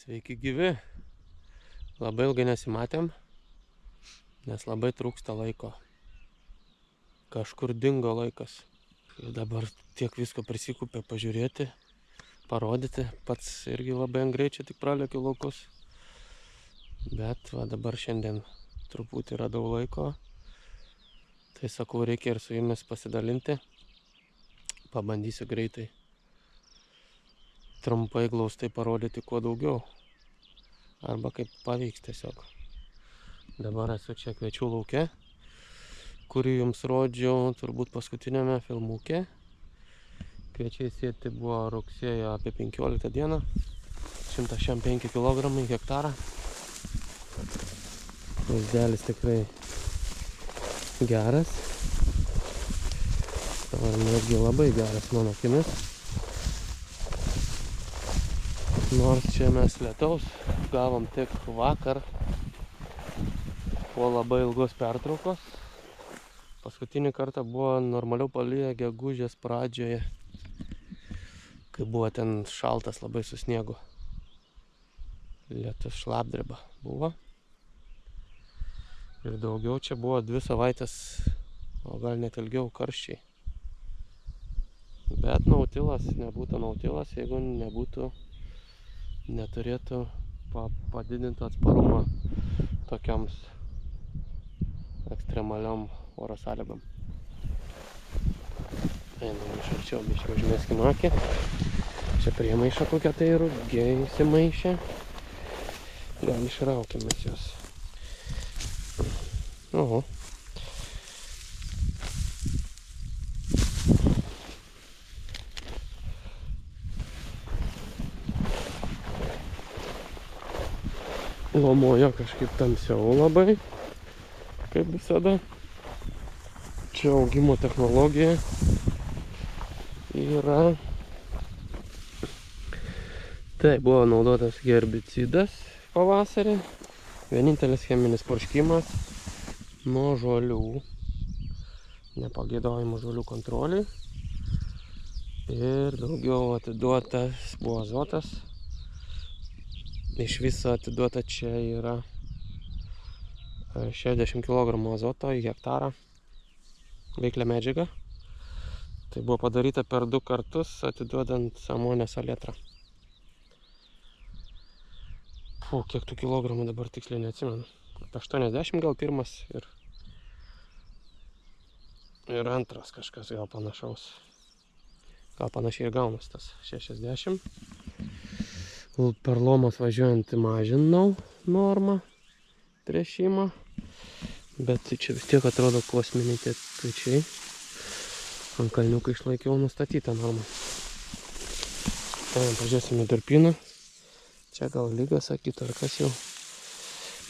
Sveiki gyvi. Labai ilgai nesimatėm, nes labai trūksta laiko. Kažkur dingo laikas. Ir dabar tiek visko prisikupė pažiūrėti, parodyti. Pats irgi labai ant greičio tik pralėkiu laukus. Bet va dabar šiandien truputį radau laiko. Tai sakau, reikia ir su jumis pasidalinti. Pabandysiu greitai trumpai glaustai parodyti kuo daugiau. Arba kaip pavyks tiesiog. Dabar esu čia Kviečių lauke, kurį jums rodžiau turbūt paskutinėme filmuke. Kviečiai sėti buvo rugsėjo apie 15 dieną. 105 kg hektarą. Vaizdelis tikrai geras. Ar netgi labai geras mano akimis. Nors čia mes lietaus gavom tik vakar po labai ilgos pertraukos. Paskutinį kartą buvo normaliau palyja gegužės pradžioje, kai buvo ten šaltas labai su sniegu. Lietus šlapdriba buvo. Ir daugiau čia buvo 2 savaitės, o gal net ilgiau karščiai. Bet nautilas nebūtų nautilas, jeigu neturėtų padidinti atsparumą tokiams ekstremaliom oro sąlygom. Einam iš arčiau, biškį užmeskime akį. Čia priemaiša kokia tai rugiai įsimaišė. Gal išraukime jos. Oho. Lomoja kažkaip tamsiau labai, kaip visada. Čia augimo technologija yra. Tai buvo naudotas herbicidas pavasarį. Vienintelis cheminis purškimas nuo žolių, nepageidaujamų žolių kontrolei. Ir daugiau atiduotas buvo azotas. Iš viso atiduota čia yra 60 kg azoto į hektarą veiklią medžiagą. Tai buvo padaryta per 2 kartus, atiduodant amonės salietrą. Kiek tų kilogramų dabar tiksliai neatsimenu. Apie 80 gal pirmas ir antras kažkas gal panašaus. Gal panašiai ir gaunas tas 60. Per lomas važiuojant mažinau normą tręšimą, bet čia vis tiek atrodo kosminiai tie kviečiai. Ant kalniuką išlaikiau nustatytą normą. Pažiūrėsime durpyną. Čia gal lyga sakytų ar kas jau.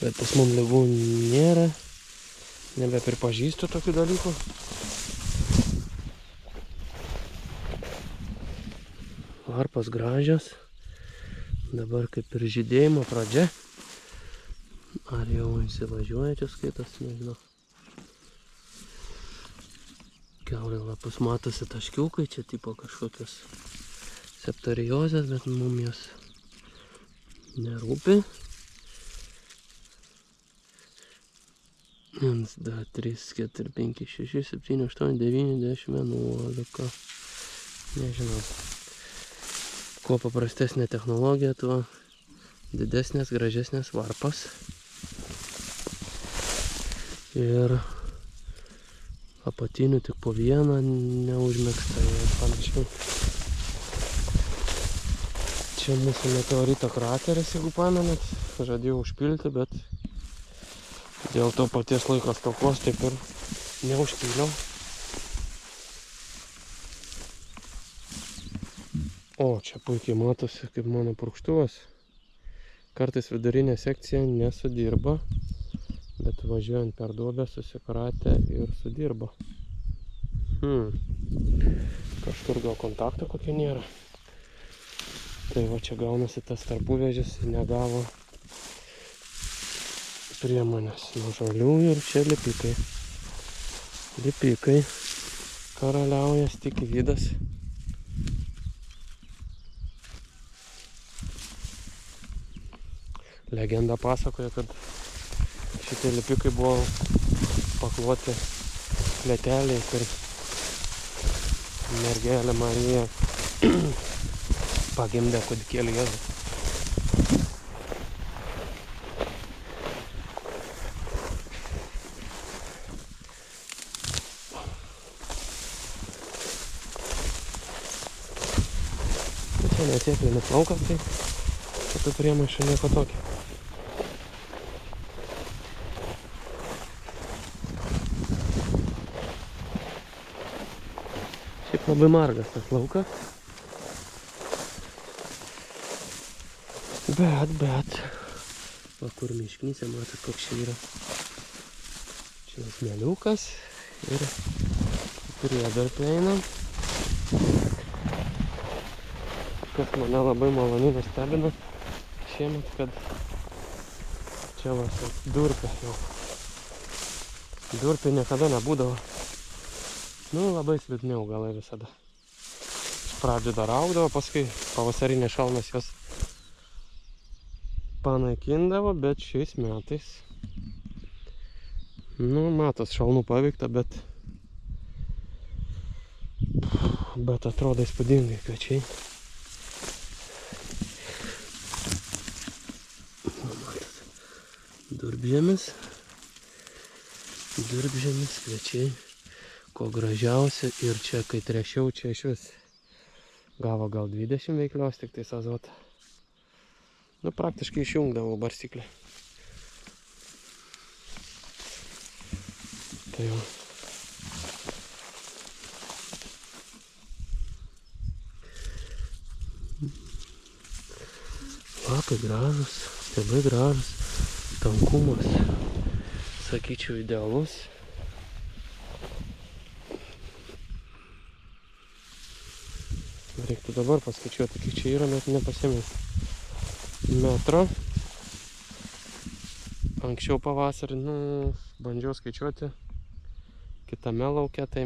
Bet pas mum lygų nėra. Nebepripažįstu tokių dalykų. Varpos gražios. Dabar kaip ir žydėjimo pradžia. Ar jau įsivažiuoja čia skaitas, nežinau. Kiaurai lapus matosi taškiukai, čia tipo kažkokios septoriozės, bet mum jos nerūpi. 1, 2, 3, 4, 5, 6, 7, 8, 9, 10, 11. Nežinau. Kuo paprastesnė technologija, tuo didesnės, gražesnės varpas. Ir apatinių tik po vieną neužmėgsta ir panašiai. Čia mūsų meteorito krateris, jeigu pamenat. Žadėjau užpilti, bet dėl to paties laiko stokos taip ir neužpyliau. O, čia puikiai matosi, kaip mano purkštuvas. Kartais vidurinė sekcija nesudirba, bet važiuojant per duobę susikratė ir sudirba. Kažkur gal kontakto kokia nėra. Tai va čia gaunasi tas tarpuvežis, negavo priemonės nuo žolių ir čia lipikai. Lipikai karaliauja stikividas. Legenda pasakoja, kad šitie lipikai buvo pakloti klėteliai, kur mergelė Marija pagimdė kūdikėlį Jėzų. Čia nesėklinis laukas, tai tokių priemaišų nieko tokio. Šiaip labai margas tas laukas. Bet. Va kur mišknyse, matot, koks čia yra. Čia smėliukas ir prie dar prieina. Kas mane labai maloniai nustebino šiemet, kad čia va durpė jau. Durpė niekada nebūdavo. Nu, labai slidni augalai visada. Iš pradžių dar augdavo, paskui pavasarinės šalnos jos panaikindavo, bet šiais metais, nu, matos, šalnų paveikta, bet atrodo įspūdingai kviečiai. Durpžemis, kviečiai, ko gražiausia. Ir čia, kai trešiau, čia iš vis gavo gal 20 veiklios, tik tais azotą. Nu, praktiškai išjungdavau barstyklę. Tai jau. Lapai gražus, stiebai gražus. Tankumas, sakyčiau, idealus. Reiktų dabar paskaičiuoti, kiek čia yra, net nepasėmiau metro. Anksčiau pavasarį, nu, bandžiau skaičiuoti. Kitame lauke, tai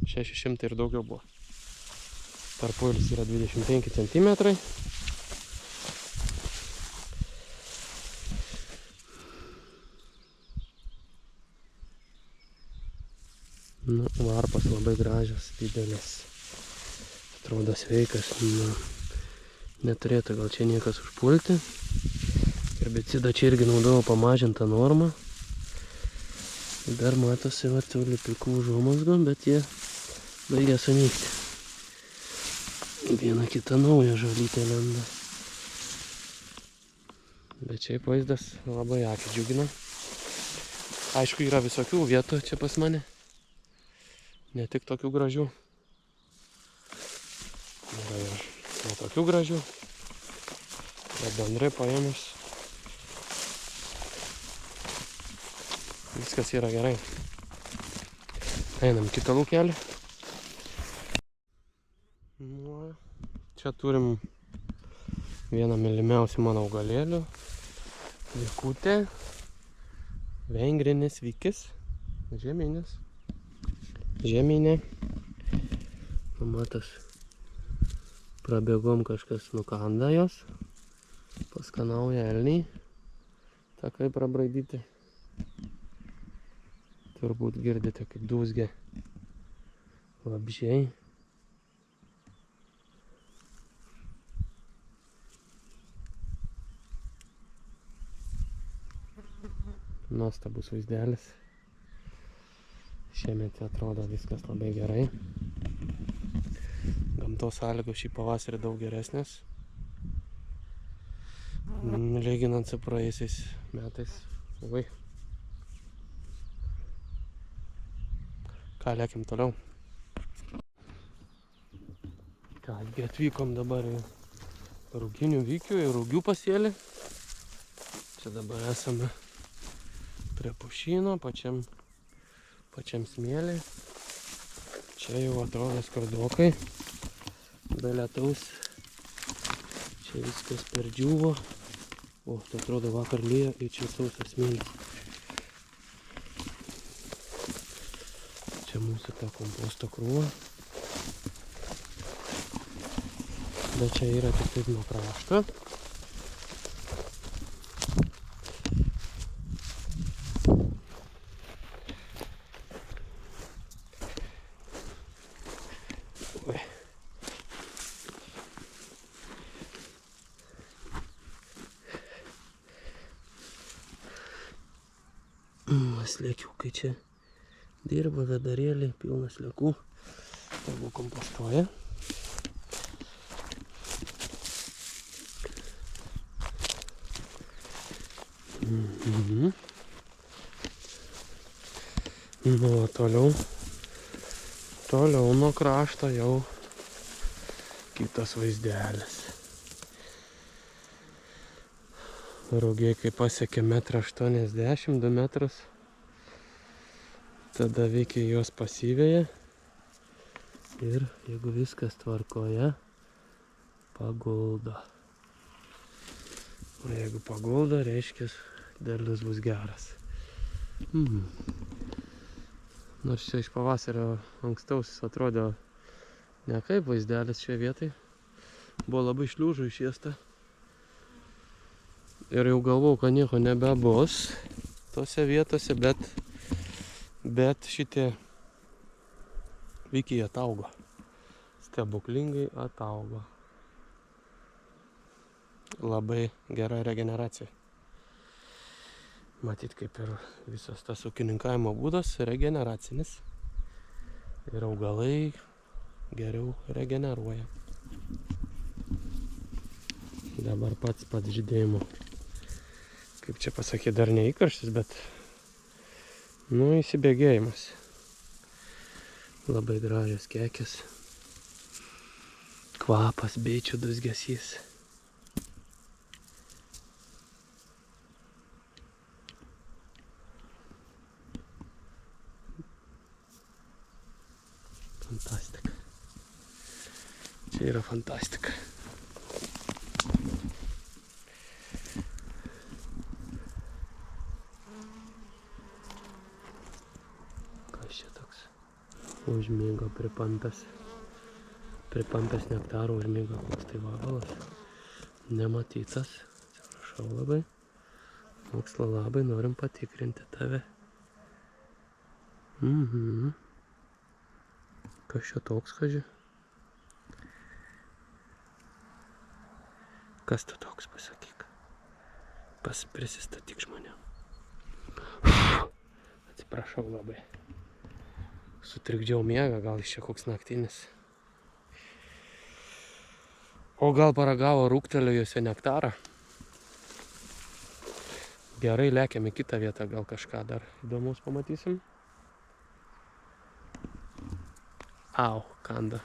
600 ir daugiau buvo. Tarpuilis yra 25 centimetrai. Nu, varpas labai gražios, didelis. Atrodo sveikas. Nu, neturėtų gal čia niekas užpulti. Herbicidą čia irgi naudojau pamažintą normą. Dar matosi va tų lipikų užuomazgų, bet jie baigia sunykti. Viena kita nauja žolytė lenda. Bet šiaip vaizdas labai akį džiugina. Aišku, yra visokių vietų čia pas mane. Ne tik tokių gražių. Yra ir tokių gražių. Bet bendrai paėmus. Viskas yra gerai. Einam kitą laukelį. Nu, čia turim vieną mylimiausių mano augalėlių. Likutė. Vengrinis vykis. Žieminis. Žeminė. Matas, prabėgom kažkas nukanda jos. Paskanauja elniai. Takai prabraidyti. Turbūt girdite, kaip dūzgia vabzdžiai. Nuostabus vaizdelis. Šiemet atrodo viskas labai gerai. Gamtos sąlygos šį pavasarį daug geresnės. Lyginant su praėjusiais metais. Oi. Ką, lėkim toliau. Kągi, atvykom dabar į ruginių vykių, į rugių pasėlį. Čia dabar esame prie pušyno, pačiam smėlį. Čia jau atrodo skardokai. Be lietaus. Čia viskas perdžiūvo. O, tai atrodo vakar lyja ir čia sausas smėlis. Čia mūsų ta komposto krūva. Bet čia yra tik taip nuo krašto. sliekiukai čia dirba, vedarėliai, pilnas sliekų. Tegu kompostuoja. Nu, toliau nuo krašto jau kitas vaizdelis. Rugiai, kai pasiekė 1,80 m, 2 metrus, tada veikiai juos pasiveja ir jeigu viskas tvarkoje, paguldo. O jeigu paguldo, reiškia, derlius bus geras. Nors čia iš pavasario ankstausis atrodė ne kaip vaizdelis šioje vietai. Buvo labai šliūžų išėsta. Ir jau galvau, kad nieko nebebus tose vietose, bet šitie vykiai ataugo. Stebuklingai ataugo. Labai gera regeneracija. Matyt, kaip ir visas tas ūkininkavimo būdas regeneracinis. Ir augalai geriau regeneruoja. Dabar pats žydėjimo. Kaip čia pasakyti, dar neįkarštis, bet įsibėgėjimas. Labai gražios kekės. Kvapas, bičių dūzgesys. Fantastika. Čia yra fantastika. Kas čia toks? Užmigo pripampęs. Pripampęs nektaro užmigo. Koks tai vabalas. Nematytas. Atsiprašau labai. Mokslo labai norim patikrinti tave. Kas čia toks, kaži? Kas tu toks, pasakyk? Prisistatyk žmonėm. Atsiprašau labai. Sutrikdžiau miegą, gal iš čia koks naktinis. O gal paragavo rūgtelėjusią nektarą? Gerai, lekiam į kitą vietą, gal kažką dar įdomus pamatysim. Au, kanda.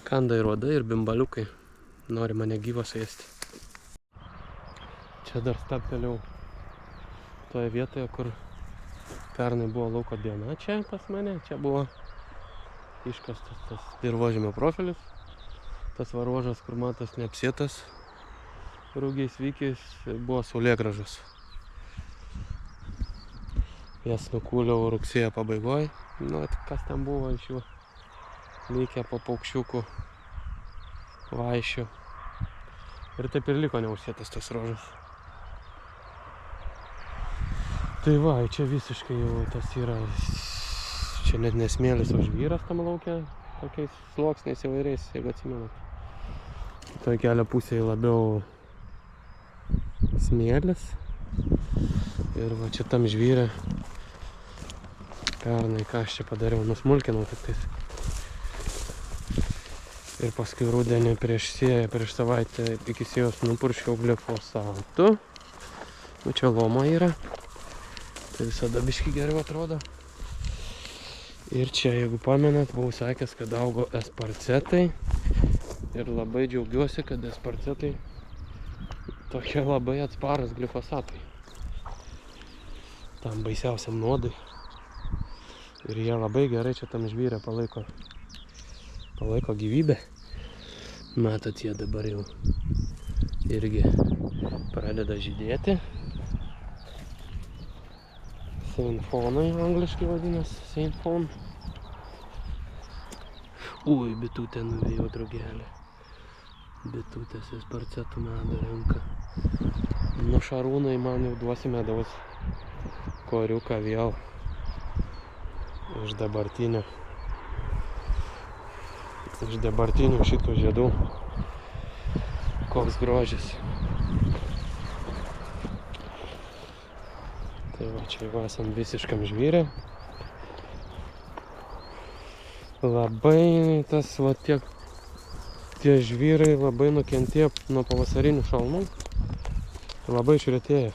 Kanda ir uodai, ir bimbaliukai. Nori mane gyvas ėsti. Čia dar stabtelėjau toje vietoje, kur pernai buvo lauko diena. Čia pas mane, čia buvo iškastas tas dirvožemio profilis. Tas varuožas, kur matas neapsėtas rugiais vykiais, buvo saulėgrąžos. Jas nukūliau rugsėjo pabaigoj. Kas ten buvo iš jų likę po paukščiukų vaišių. Ir taip ir liko neužsėtas tas ruožas. Tai va, čia visiškai jau tas yra, čia net nesmėlis, o žvyras tam laukia, tokiais sluoksniais įvairiais, jeigu atsimenat. Toj kelio pusėje labiau smėlis. Ir va čia tam žvyrė. Pernai ką aš čia padariau, nusmulkinau tik tais. Ir paskui rudenį prieš savaitę iki sėjos nupurškiau glifosatu. Čia loma yra. Tai visada biškį geriau atrodo. Ir čia, jeigu pamenat, buvau sakęs, kad augo esparcetai. Ir labai džiaugiuosi, kad esparcetai tokie labai atsparūs glifosatui. Tam baisiausiam nuodui. Ir jie labai gerai čia tam žvyrę palaiko gyvybę. Matot, jie dabar jau irgi pradeda žydėti. Seinfonai angliškai vadinasi, seinfon. Ui, bitutė nuvėjo drugelį. Bitutės esparcetų medų renka. Nu, Šarūnai, man jau duosi medaus koriuką vėl iš dabartinių šitų žiedų. Koks grožis. Tai Tai va, čia jau esam visiškam žvyrė. Labai tas va tie žvyrai labai nukentėjo nuo pavasarinių šalnų. Labai išretėjo.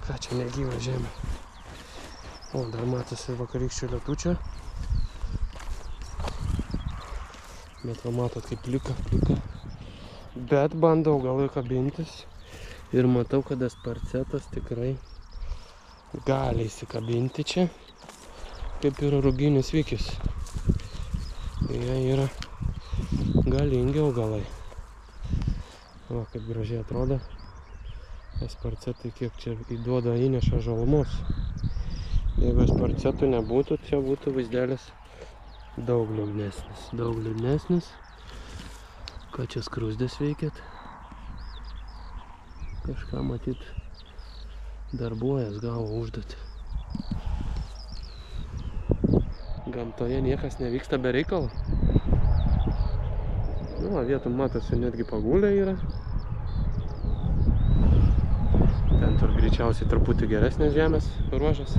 Ką čia negyva žemė. O, dar matosi vakarykščio lietučio. Bet va matot kaip plika. Bet bandau augalai kabintis. Ir matau, kad asparcetas tikrai gali įsikabinti čia. Kaip ir ruginis vikis. Jie yra galingi augalai. Va, kaip gražiai atrodo. Asparcetai kiek čia įduoda įneša žalumos. Jeigu asparcetų nebūtų, čia būtų vaizdelis daug liūdnesnis. Ką čia skruzdės veikėt? Kažką matyt darbuojas, gavo užduotį. Gamtoje niekas nevyksta be reikalo. Nu, vietom matosi netgi pagulė yra. Ten tur greičiausiai truputį geresnės žemės ruožas.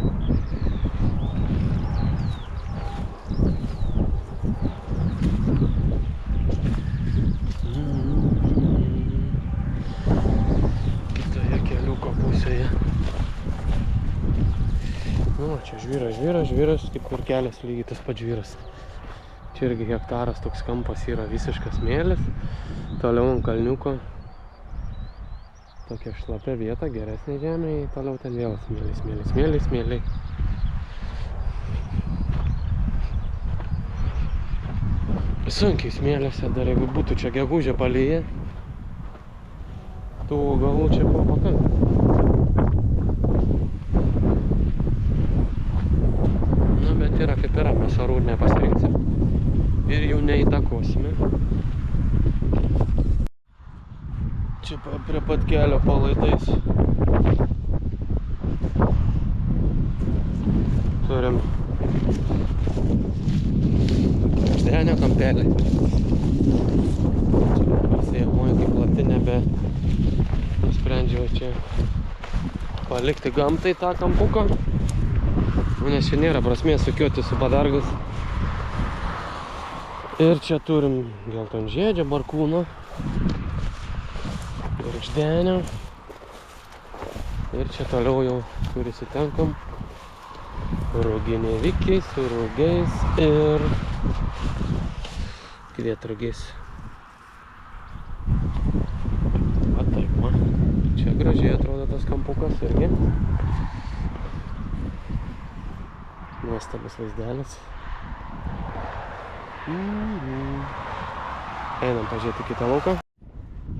Kitoje keliuko pusėje. Nu, čia žvyras, kaip ir kelias lygiai tas pats žvyras. Čia irgi hektaras toks kampas yra visiškas smėlis. Toliau ant kalniuko tokia šlapia vieta, geresnė žemė, toliau ten vėl smėliai. Sunkiai smėliuose, dar jeigu būtų čia gegužė palyja, tų augalų čia buvo pakankamai. Nu, bet yra kaip yra, mes orų nepasirinksim ir jų neįtakosime. Čia prie pat kelio palaidais turim kregždenio kampelį. Sėjamoji kaip plati nusprendžiau čia palikti gamtai tą kampuką, nes čia nėra prasmės sukioti su padargus. Ir čia turim geltonžiedžio, barkūno, kregždenio. Ir čia toliau jau kur įsitenkam ruginiai vikiai su rugiais ir kvietrugiais. Va taip, va. Čia gražiai atrodo tas kampukas irgi. Nuostabus vaizdelis. Einam pažiūrėti kitą lauką.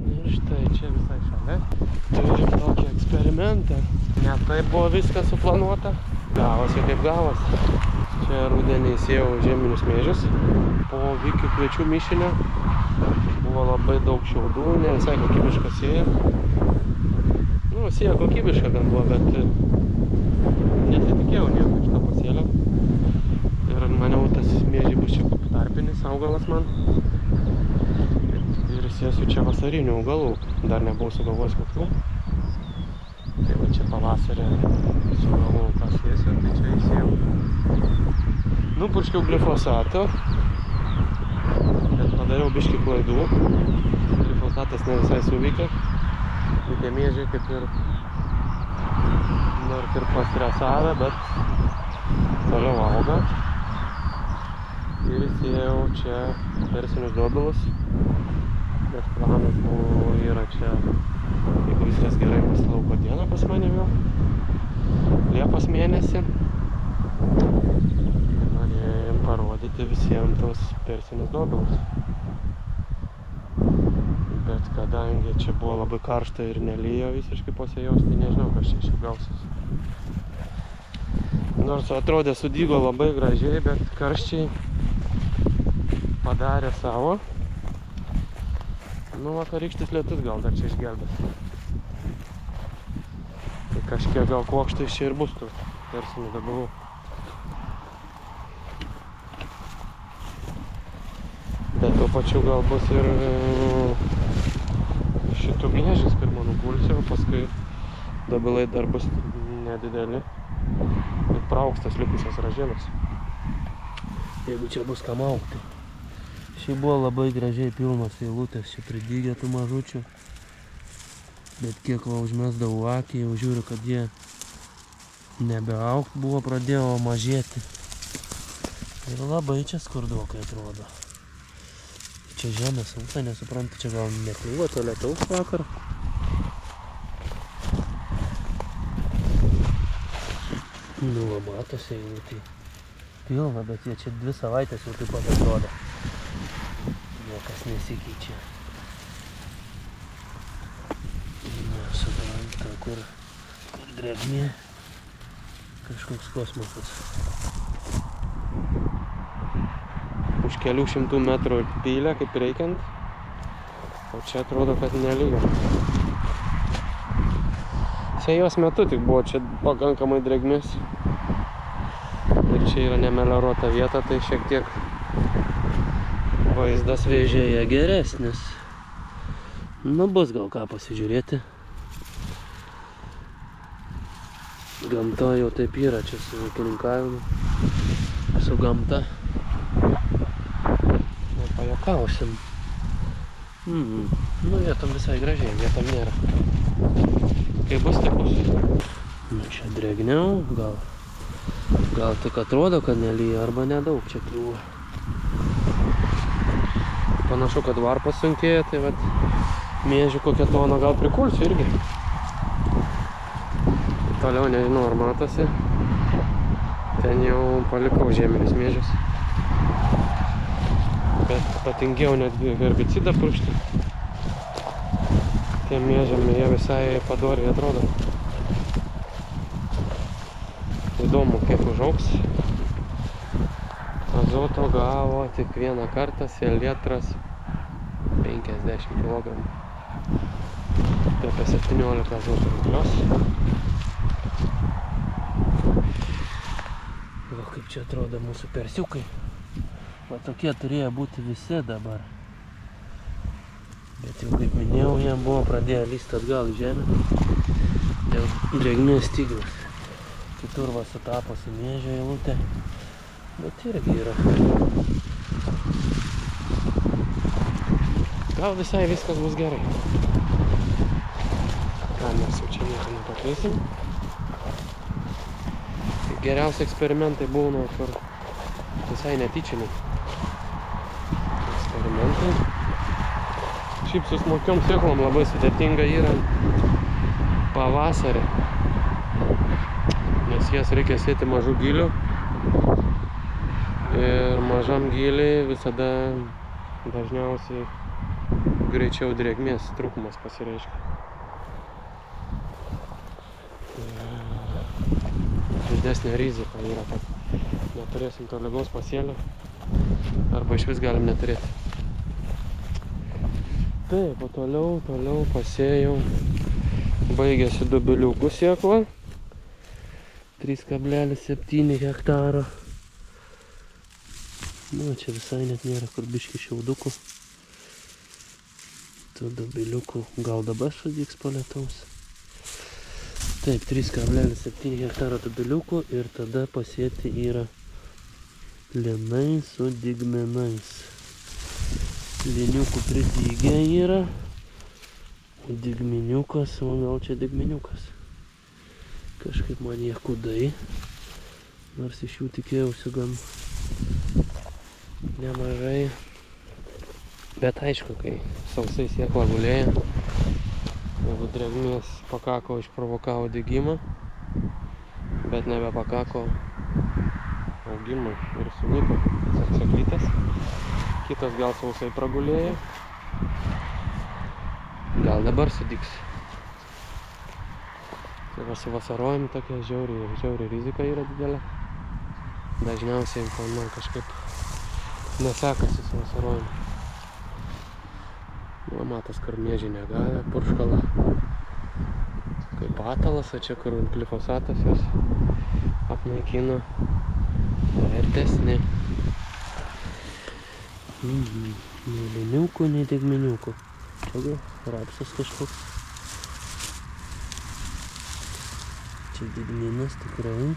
Ir štai čia visai šalia turim tokį eksperimentą. Ne taip buvo viskas suplanuota. Gavosi kaip gavosi. Čia rudenį sėjau žieminius miežius. Po vikių kviečių mišinio buvo labai daug šiaudų, ne visai kokybiška sėja. Nu, sėja kokybiška gan buvo, bet nesitikėjau nieko iš to pasėlio. Ir maniau, tas miežiai bus čia kaip tarpinis augalas man. Ir sėsiu čia vasarinių augalų. Dar nebuvau sugalvojęs kokių. Tai va čia pavasarį sugalvojau, ką sėsiu, tai čia įsėjau. Nupurškiau glifosato, bet padariau biškį klaidų. Glifosatas ne visai suveikė. Tai tie miežiai kaip ir nors ir pastresavę, bet toliau auga. Ir įsėjau čia persinius dobilus. Nes planas buvo yra čia, jeigu viskas gerai, bus lauko diena pas mane vėl. Liepos mėnesį. Norėjom parodyti visiems tos persinius dobilus. Bet kadangi čia buvo labai karšta ir nelijo visiškai po sėjaus, tai nežinau, kas čia šiaip gausis. Nors atrodė sudygo labai gražiai, bet karščiai padarė savo. Nu, vakarykštis lietus gal dar čia išgelbės. Tai kažkiek gal kuokštais čia ir bus tų persinių dobilų. Bet tuo pačiu gal bus ir šitų miežis pirmą nupulsiu, o paskui dobilai dar bus nedideli. Ir praaukstas likusios ražienos. Jeigu čia bus kam augti. Šiaip buvo labai gražiai pilnos eilutės, čia pridygė tų mažučių. Bet kiek va užmesdavau akį, jau žiūriu, kad jie nebeaugt buvo, pradėjo mažėti. Ir labai čia skurdokai atrodo. Čia žemė sausa, nesuprantu, čia gal nekliuvo to lietaus vakar. Nu, va, matosi eilutė. Pilna, bet jie čia 2 savaitės jau taip pat atrodo. Niekas nesikeičia. Nesupranta, kur ir drėgmė. Kažkoks kosmosas. Už kelių šimtų metrų pylė, kaip reikiant. O čia atrodo, kad nelyga. Sėjos metu tik buvo čia pakankamai drėgmės. Ir čia yra nemelioruota vieta, tai šiek tiek vaizdas Vėžėje geresnis. Nu, bus gal ką pasižiūrėti. Gamta jau taip yra čia su ūkininkavimu, su gamta. Nu, pajuokausim. Nu, vietom visai gražiai, vietom nėra. Kai bus, tai bus. Nu, čia drėgniau, gal tik atrodo, kad nelyja, arba nedaug čia kliūva. Panašu, kad varpas sunkėja, tai vat miežių kokią toną gal prikulsiu irgi. Toliau nežinau, ar matosi. Ten jau palikau žieminius miežius. Bet patingiau netgi herbicidą purkšti. Tie miežiami, jie visai padoriai atrodo. Įdomu, kaip užaugs. Azoto gavo tik vieną kartą, selietras 50 kg. Tai apie 17 azoto rūklios. Va, kaip čia atrodo mūsų persiukai. Va, tokie turėjo būti visi dabar. Bet jau, kaip minėjau, jie buvo pradėję lysti atgal į žemę dėl drėgmės stygiaus. Kitur va sutapo su miežio eilutė, bet irgi yra. Gal visai viskas bus gerai. Ką mes jau čia nieko nepakeisim. Geriausi eksperimentai būna, kur visai netyčiniai eksperimentai. Šiaip su smokiom sėklom labai sudėtinga yra pavasarį, nes jas reikia sėti mažų gylių ir mažam gyliui visada dažniausiai greičiau drėgmės trūkumas pasireiškia. Didesnė rizika yra, kad neturėsim to lygaus pasėlio arba iš vis galim neturėti. Taip, o toliau pasėjau. Baigėsi dubiliukų sėkla. 3,7 hektaro. Nu, čia visai net nėra kur biški šiaudukų. Tų dubiliukų gal dabar sudygs po lietaus. Taip, 3,7 hektaro dubiliukų ir tada pasėti yra linai su dygmenais. Liniukų pridygę yra, dygminiukas, o gal čia dygminiukas. Kažkaip man jie kudai, nors iš jų tikėjausi gan nemažai. Bet aišku, kai sausai sėkla gulėja, jeigu drėgmės pakako, išprovokavo dygimą, bet nebepakako augimui ir sunyko tiesiog sėklytės. Kitas gal sausai pragulėjo. Gal dabar sudygs. Tai va, su vasarojim tokia žiauri rizika yra didelė. Dažniausiai man kažkaip nesekasi su vasarojim. Nu, matos, kur miežiai negavę, purškalą. Kaip patalas, o čia kur glifosatas jos apnaikino. Retesni. Nei liniukų, nei dygminiukų. Čia gal rapsas kažkoks. Čia čia didminas tikrai.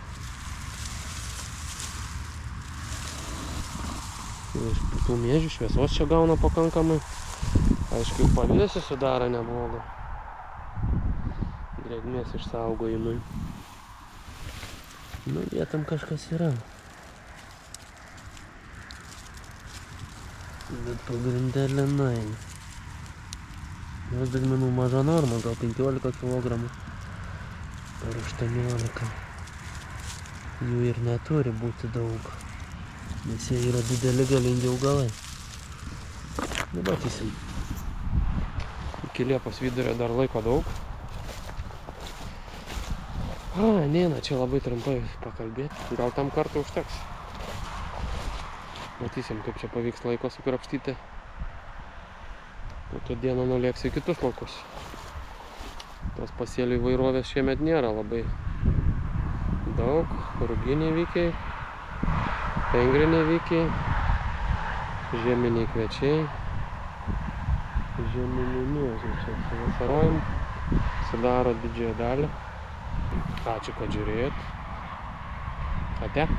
Iš tų miežių šviesos čia gauna pakankamai. Aišku, pavėsį sudaro neblogą. Drėgmės išsaugojimui. Nu, vietam kažkas yra. Bet pagrindė linai. Jos didmenų maža norma, gal 15 kg. Per 18. Jų ir neturi būti daug. Nes jie yra dideli galingi augalai. Nu, matysim. Iki Liepos vidurio dar laiko daug. Neina čia labai trumpai pakalbėti. Gal tam kartą užteks. Matysim, kaip čia pavyks laiko sukrapštyti. Po to dieną nulėksiu į kitus laukus. Tos pasėlių įvairovės šiemet nėra labai daug. Ruginiai vykiai, pengriniai vykiai, žieminiai kviečiai, žieminiai miežiai. Čia su vasarojim sudaro didžiąją dalį. Ačiū, kad žiūrėjot. Ate.